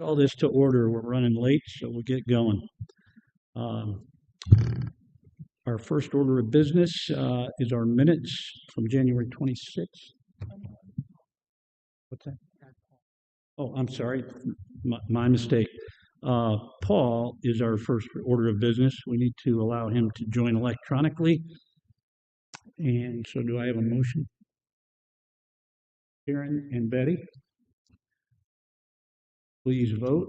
Call this to order. We're running late, so we'll get going. Um, Our first order of business is our minutes from January 26th. What's that? Oh, I'm sorry. My mistake. Paul is our first order of business. We need to allow him to join electronically. And so do I have a motion? Karen and Betty, please vote.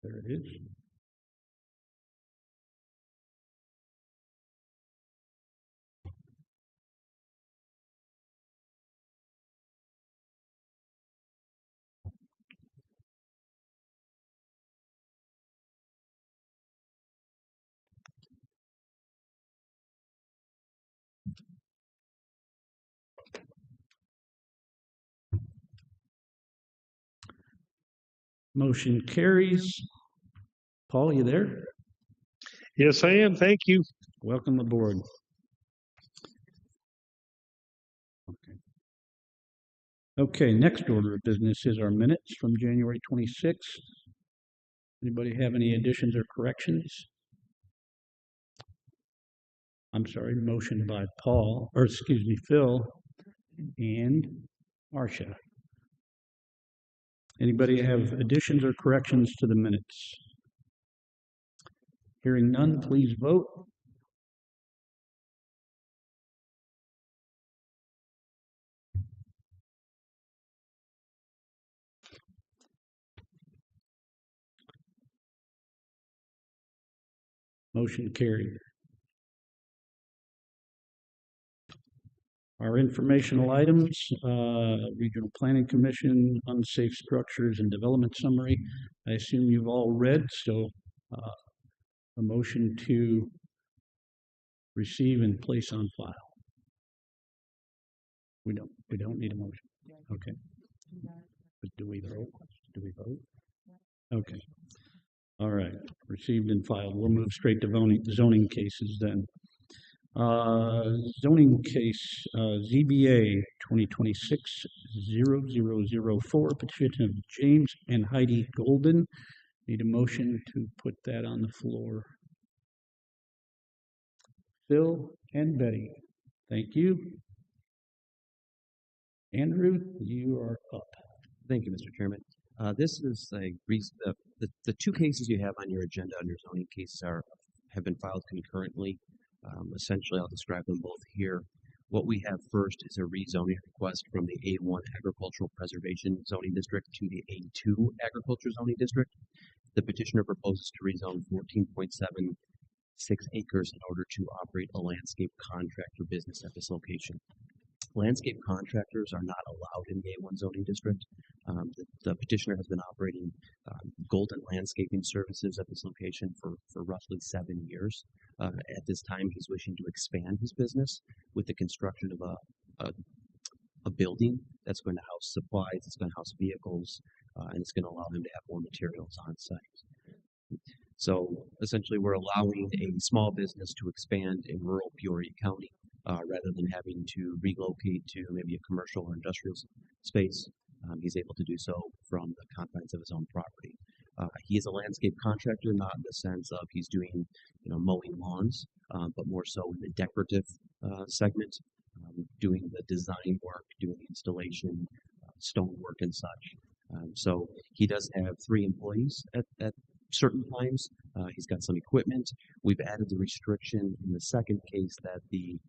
There it is. Motion carries. Paul, you there? Yes, I am. Thank you. Welcome aboard. Okay, next order of business is our minutes from January 26th. Anybody have any additions or corrections? I'm sorry, motion by Paul, or excuse me, Phil and Marcia. Anybody have additions or corrections to the minutes? Hearing none, please vote. Motion carried. Our informational items, Regional Planning Commission, unsafe structures and development summary. I assume you've all read, so a motion to receive and place on file. We don't need a motion. Okay. But do we vote? Do we vote? Okay. All right. Received and filed. We'll move straight to zoning cases then. Zoning case ZBA 2026-0004, petition of James and Heidi Golden. Need a motion to put that on the floor. Phil and Betty, thank you. Andrew, you are up. Thank you, Mr. Chairman. This is the two cases you have on your agenda under zoning cases have been filed concurrently. Essentially, I'll describe them both here. What we have first is a rezoning request from the A1 Agricultural Preservation Zoning District to the A2 Agriculture Zoning District. The petitioner proposes to rezone 14.76 acres in order to operate a landscape contractor business at this location. Landscape contractors are not allowed in the A1 zoning district. The petitioner has been operating Golden Landscaping Services at this location for roughly 7 years. At this time, he's wishing to expand his business with the construction of a building that's going to house supplies, it's going to house vehicles, and it's going to allow him to have more materials on site. So essentially, we're allowing a small business to expand in rural Peoria County rather than having to relocate to maybe a commercial or industrial space. He's able to do so from the confines of his own property. He is a landscape contractor, not in the sense of he's doing, mowing lawns, but more so in the decorative segment, doing the design work, doing the installation, stone work and such. So he does have 3 employees at certain times. He's got some equipment. We've added the restriction in the second case that the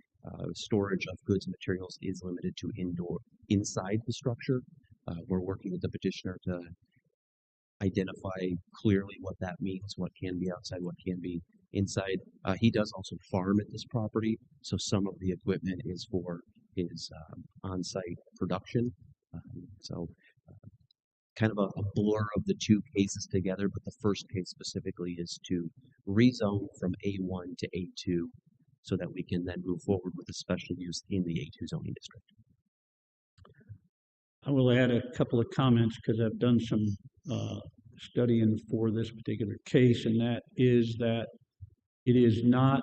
storage of goods and materials is limited to inside the structure. We're working with the petitioner to identify clearly what that means, what can be outside, what can be inside. He does also farm at this property, so some of the equipment is for his on-site production. Kind of a blur of the two cases together, but the first case specifically is to rezone from A1 to A2 so that we can then move forward with a special use in the A2 zoning district. I will add a couple of comments because I've done some studying for this particular case, and that is that it is not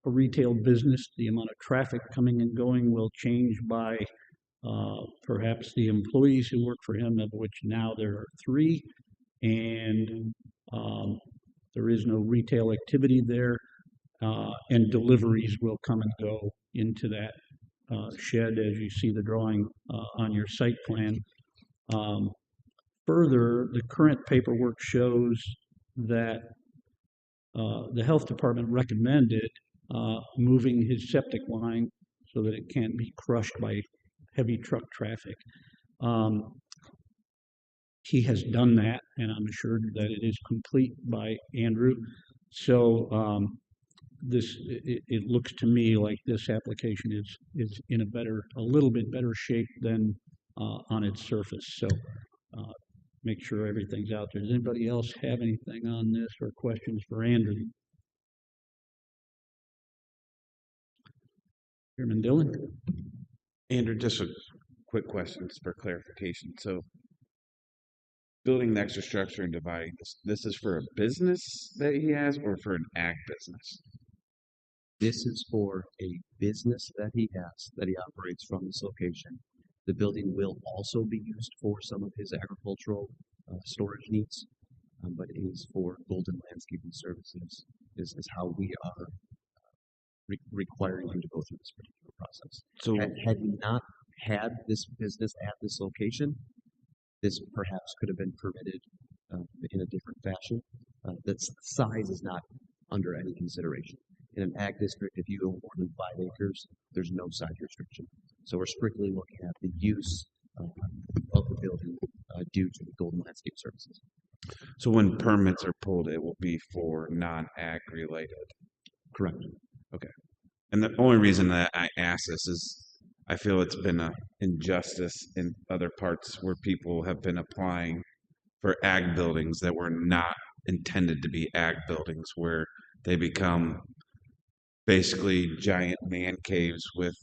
a retail business. The amount of traffic coming and going will change by perhaps the employees who work for him, of which now there are 3, and there is no retail activity there, and deliveries will come and go into that shed as you see the drawing on your site plan. Further, the current paperwork shows that the health department recommended moving his septic line so that it can't be crushed by heavy truck traffic. He has done that, and I'm assured that it is complete by Andrew. So it looks to me like this application is in a little bit better shape than on its surface. So make sure everything's out there. Does anybody else have anything on this or questions for Andrew? Chairman Dillon? Andrew, just a quick question for clarification. So building the extra structure and dividing this is for a business that he has or for an ag business? This is for a business that he has, that he operates from this location. The building will also be used for some of his agricultural storage needs, but it is for Golden Landscaping Services, is how we are requiring him to go through this particular process. So Had he not had this business at this location, this perhaps could have been permitted in a different fashion. The size is not under any consideration. In an ag district, if you go more than 5 acres, there's no size restriction. So we're strictly looking at the use of the building due to the Golden Landscape Services. So when permits are pulled, it will be for non-ag related. Correct. Okay. And the only reason that I ask this is I feel it's been an injustice in other parts where people have been applying for ag buildings that were not intended to be ag buildings, where they become basically giant man caves with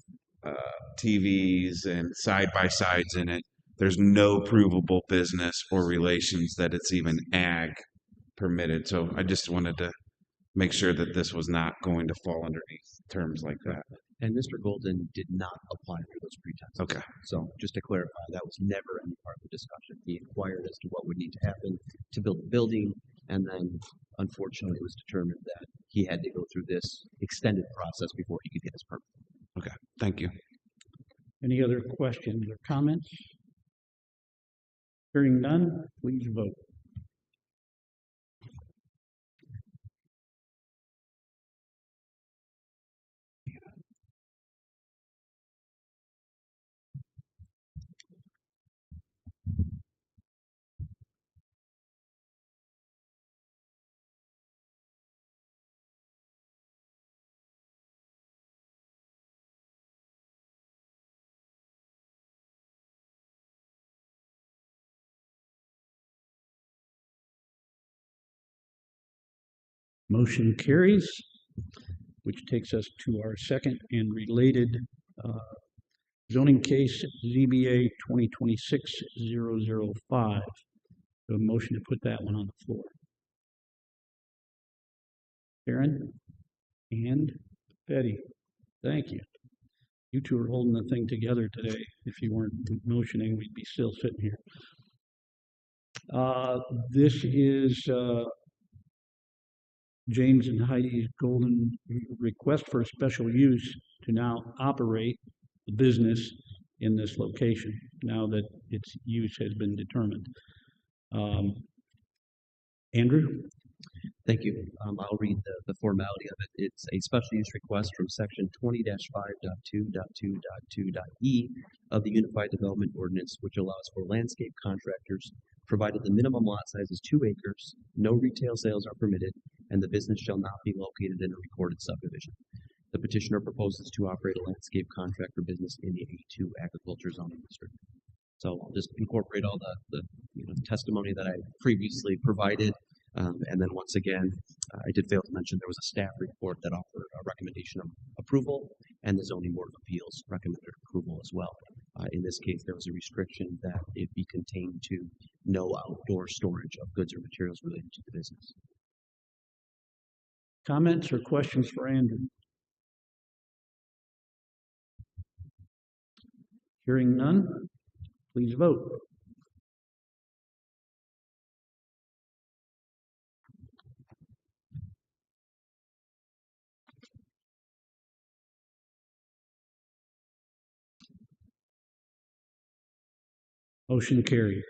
TVs and side-by-sides in it. There's no provable business or relations that it's even ag permitted. So I just wanted to make sure that this was not going to fall underneath terms like that. And Mr. Golden did not apply for those pretenses. Okay. So just to clarify, that was never any part of the discussion. He inquired as to what would need to happen to build the building, and then unfortunately it was determined that he had to go through this extended process before he could get his permit. Okay. Thank you. Any other questions or comments? Hearing none, please vote. Motion carries, which takes us to our second and related zoning case, ZBA 2026-005. A motion to put that one on the floor. Karen and Betty, thank you. You two are holding the thing together today. If you weren't motioning, we'd be still sitting here. This is James and Heidi's Golden request for a special use to now operate the business in this location, now that its use has been determined. Andrew? Thank you. I'll read the formality of it. It's a special use request from section 20-5.2.2.2.e of the Unified Development Ordinance, which allows for landscape contractors, provided the minimum lot size is 2 acres, no retail sales are permitted, and the business shall not be located in a recorded subdivision. The petitioner proposes to operate a landscape contractor business in the A2 agriculture zoning district. So I'll just incorporate all the testimony that I previously provided. And then once again, I did fail to mention there was a staff report that offered a recommendation of approval, and the Zoning Board of Appeals recommended approval as well. In this case, there was a restriction that it be contained to no outdoor storage of goods or materials related to the business. Comments or questions for Andrew? Hearing none, please vote. Motion carried.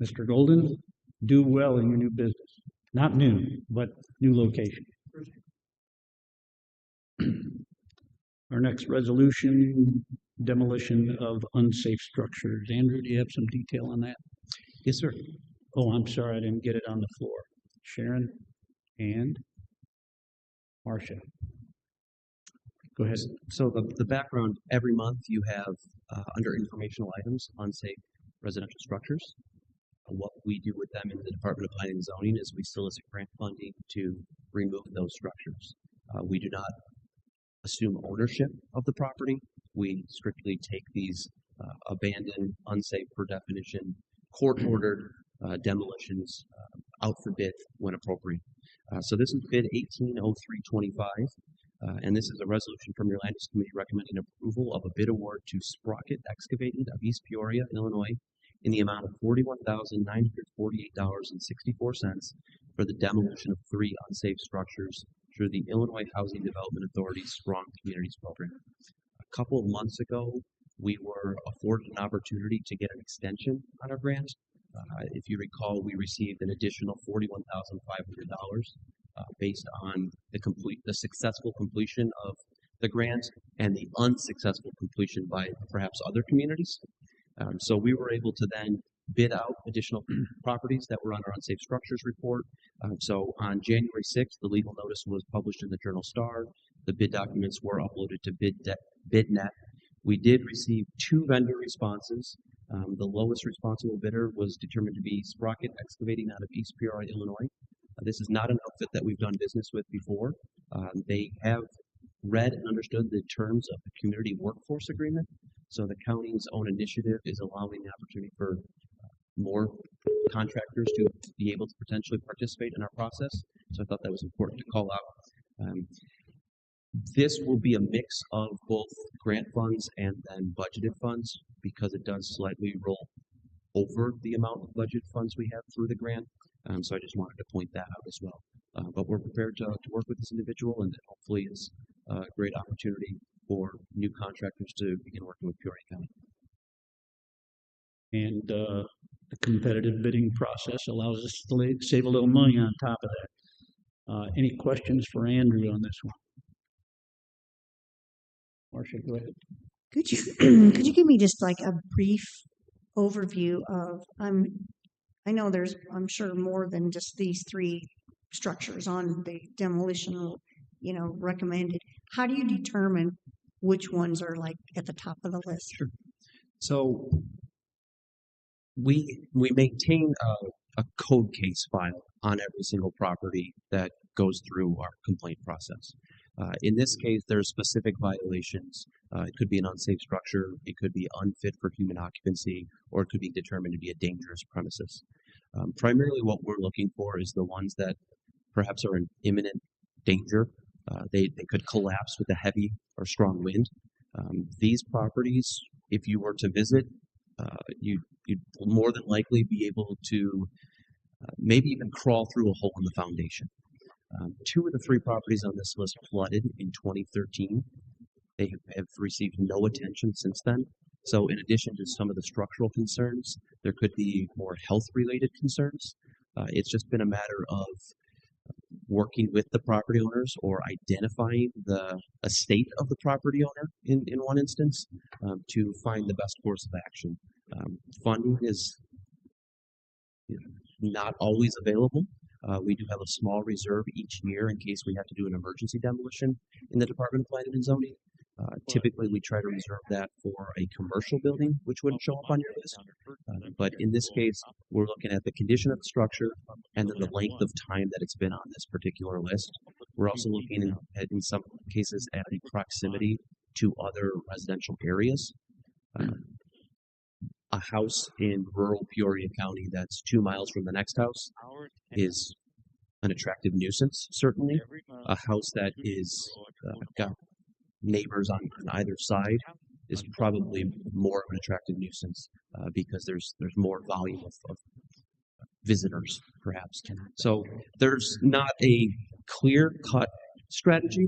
Mr. Golden, do well in your new business. Not new, but new location. Our next resolution, demolition of unsafe structures. Andrew, do you have some detail on that? Yes, sir. Oh, I'm sorry, I didn't get it on the floor. Sharon and Marcia. Go ahead. So the background, every month you have under informational items, unsafe residential structures. What we do with them in the Department of Planning and Zoning is we solicit grant funding to remove those structures. We do not assume ownership of the property. We strictly take these abandoned, unsafe per definition, court-ordered demolitions out for bid when appropriate. So this is bid 180325, and this is a resolution from your Land Use Committee recommending approval of a bid award to Sprocket Excavating of East Peoria, Illinois, in the amount of $41,948.64 for the demolition of 3 unsafe structures through the Illinois Housing Development Authority's Strong Communities program. A couple of months ago, we were afforded an opportunity to get an extension on our grant. If you recall, we received an additional $41,500 based on the successful completion of the grant and the unsuccessful completion by perhaps other communities. So we were able to then bid out additional properties that were on our unsafe structures report. So on January 6th, the legal notice was published in the Journal Star. The bid documents were uploaded to BidNet. We did receive 2 vendor responses. The lowest responsible bidder was determined to be Sprocket Excavating out of East Peoria, Illinois. This is not an outfit that we've done business with before. They have read and understood the terms of the community workforce agreement. So the county's own initiative is allowing the opportunity for more contractors to be able to potentially participate in our process. So I thought that was important to call out. This will be a mix of both grant funds and then budgeted funds because it does slightly roll over the amount of budget funds we have through the grant. So I just wanted to point that out as well. But we're prepared to work with this individual, and hopefully it's a great opportunity for new contractors to begin working with Peoria County. And the competitive bidding process allows us to save a little money on top of that. Any questions for Andrew on this one? Marcia, go ahead. Could you could you give me just like a brief overview of I know there's I'm sure more than just these 3 structures on the demolition recommended. How do you determine which ones are like at the top of the list? Sure. So we maintain a code case file on every single property that goes through our complaint process. In this case, there are specific violations. It could be an unsafe structure, it could be unfit for human occupancy, or it could be determined to be a dangerous premises. Primarily what we're looking for is the ones that perhaps are in imminent danger. They could collapse with a heavy or strong wind. These properties, if you were to visit, you'd more than likely be able to maybe even crawl through a hole in the foundation. 2 of the 3 properties on this list flooded in 2013. They have received no attention since then. So in addition to some of the structural concerns, there could be more health-related concerns. It's just been a matter of working with the property owners or identifying the estate of the property owner in one instance to find the best course of action. Funding is not always available. We do have a small reserve each year in case we have to do an emergency demolition in the Department of Planning and Zoning. Typically, we try to reserve that for a commercial building, which wouldn't show up on your list. But in this case, we're looking at the condition of the structure and then the length of time that it's been on this particular list. We're also looking in some cases at the proximity to other residential areas. A house in rural Peoria County that's 2 miles from the next house is an attractive nuisance, certainly. A house that is got neighbors on either side is probably more of an attractive nuisance because there's more volume of visitors, perhaps. So there's not a clear-cut strategy,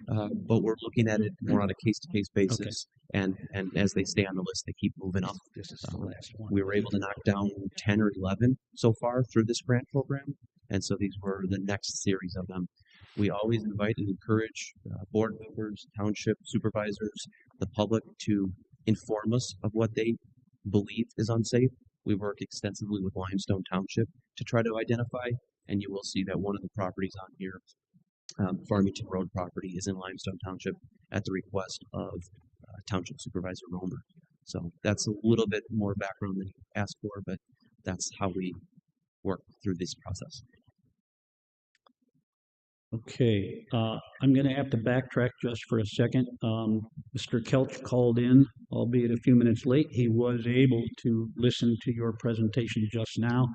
but we're looking at it more on a case-to-case basis. And as they stay on the list, they keep moving up. This is the last one. We were able to knock down 10 or 11 so far through this grant program, and so these were the next series of them. We always invite and encourage board members, township supervisors, the public to inform us of what they believe is unsafe. We work extensively with Limestone Township to try to identify, and you will see that one of the properties on here, Farmington Road property, is in Limestone Township at the request of Township Supervisor Romer. So that's a little bit more background than you asked for, but that's how we work through this process. Okay, I'm going to have to backtrack just for a second. Mr. Kelch called in, albeit a few minutes late. He was able to listen to your presentation just now.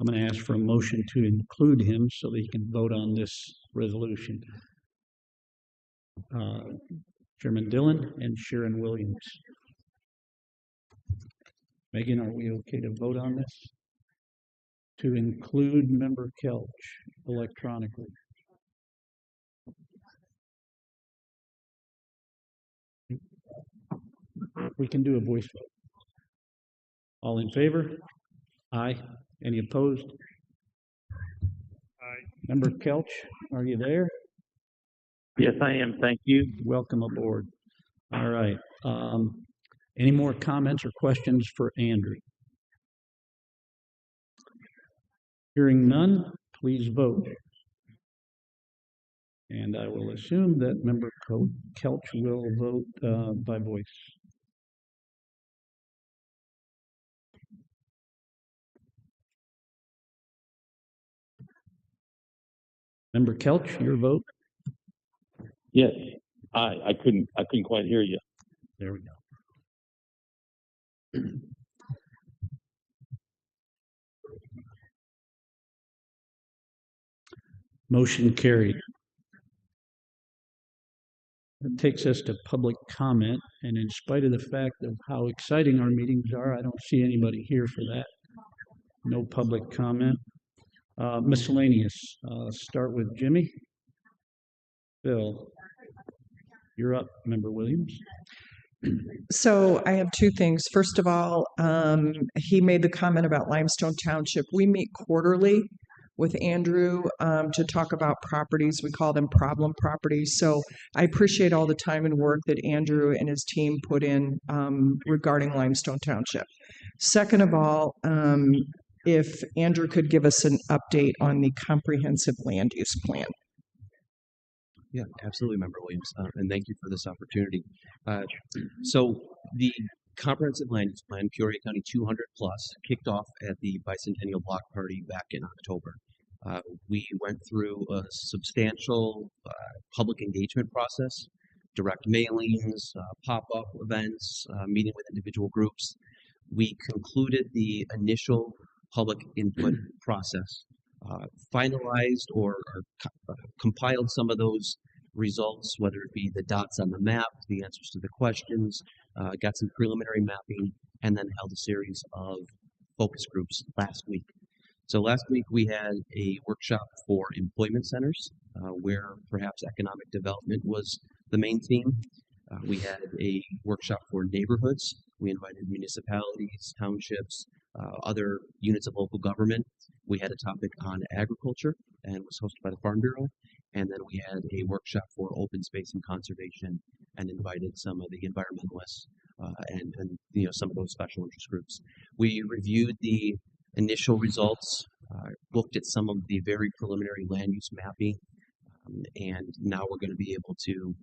I'm going to ask for a motion to include him so that he can vote on this resolution. Chairman Dillon and Sharon Williams. Megan, are we okay to vote on this? To include Member Kelch electronically. We can do a voice vote. All in favor? Aye. Any opposed? Aye. Member Kelch, are you there? Yes, I am. Thank you. Welcome aboard. All right. Any more comments or questions for Andrew? Hearing none, please vote. And I will assume that Member Kelch will vote by voice. Member Kelch, your vote? Yes, I couldn't quite hear you. There we go. Motion carried. That takes us to public comment, and in spite of the fact of how exciting our meetings are, I don't see anybody here for that. No public comment. Miscellaneous. Start with Jimmy. Bill, you're up, Member Williams. So I have two things. First of all, he made the comment about Limestone Township. We meet quarterly with Andrew to talk about properties. We call them problem properties. So I appreciate all the time and work that Andrew and his team put in regarding Limestone Township. Second of all, if Andrew could give us an update on the comprehensive land use plan. Yeah, absolutely, Member Williams, and thank you for this opportunity. So the Comprehensive Land Use Plan, Peoria County 200 plus, kicked off at the Bicentennial Block Party back in October. We went through a substantial public engagement process, direct mailings, pop-up events, meeting with individual groups. We concluded the initial public input process, finalized or compiled some of those results, whether it be the dots on the map, the answers to the questions, got some preliminary mapping, and then held a series of focus groups last week. So last week we had a workshop for employment centers, where perhaps economic development was the main theme. We had a workshop for neighborhoods. We invited municipalities, townships, other units of local government. We had a topic on agriculture and was hosted by the Farm Bureau. And then we had a workshop for open space and conservation and invited some of the environmentalists and some of those special interest groups. We reviewed the initial results looked at some of the very preliminary land use mapping, and now we're going to be able to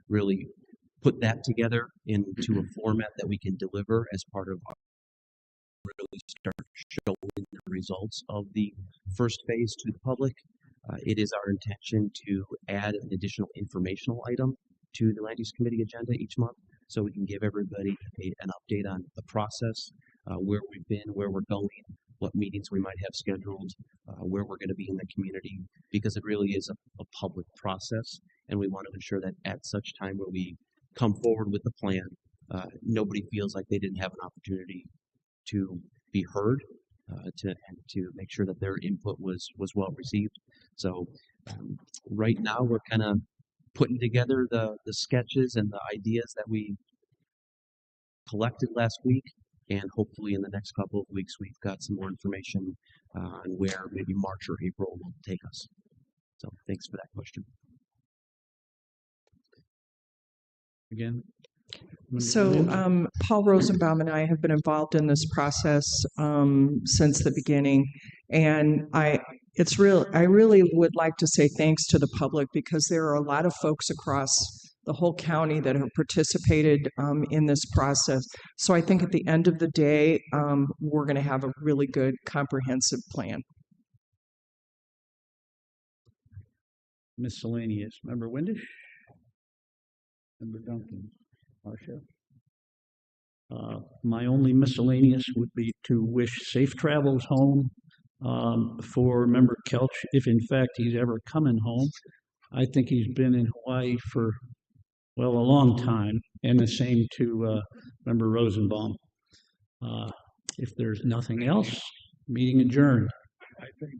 really put that together into a format that we can deliver as part of really start showing the results of the first phase to the public. It is our intention to add an additional informational item to the land use committee agenda each month, so we can give everybody an update on the process, where we've been, where we're going, what meetings we might have scheduled, where we're going to be in the community, because it really is a public process, and we want to ensure that at such time where we come forward with the plan, nobody feels like they didn't have an opportunity to be heard, and to make sure that their input was well received. So right now we're kind of putting together the sketches and the ideas that we collected last week, and hopefully in the next couple of weeks we've got some more information on where maybe March or April will take us. So thanks for that question. Again. So Paul Rosenbaum and I have been involved in this process since the beginning, and I really would like to say thanks to the public, because there are a lot of folks across the whole county that have participated in this process. So I think at the end of the day, we're going to have a really good comprehensive plan. Miscellaneous. Member Windisch? Member Duncan? Marcia? My only miscellaneous would be to wish safe travels home for Member Kelch, if in fact he's ever coming home. I think he's been in Hawaii for, well, a long time, and the same to Member Rosenbaum. If there's nothing else, meeting adjourned. I think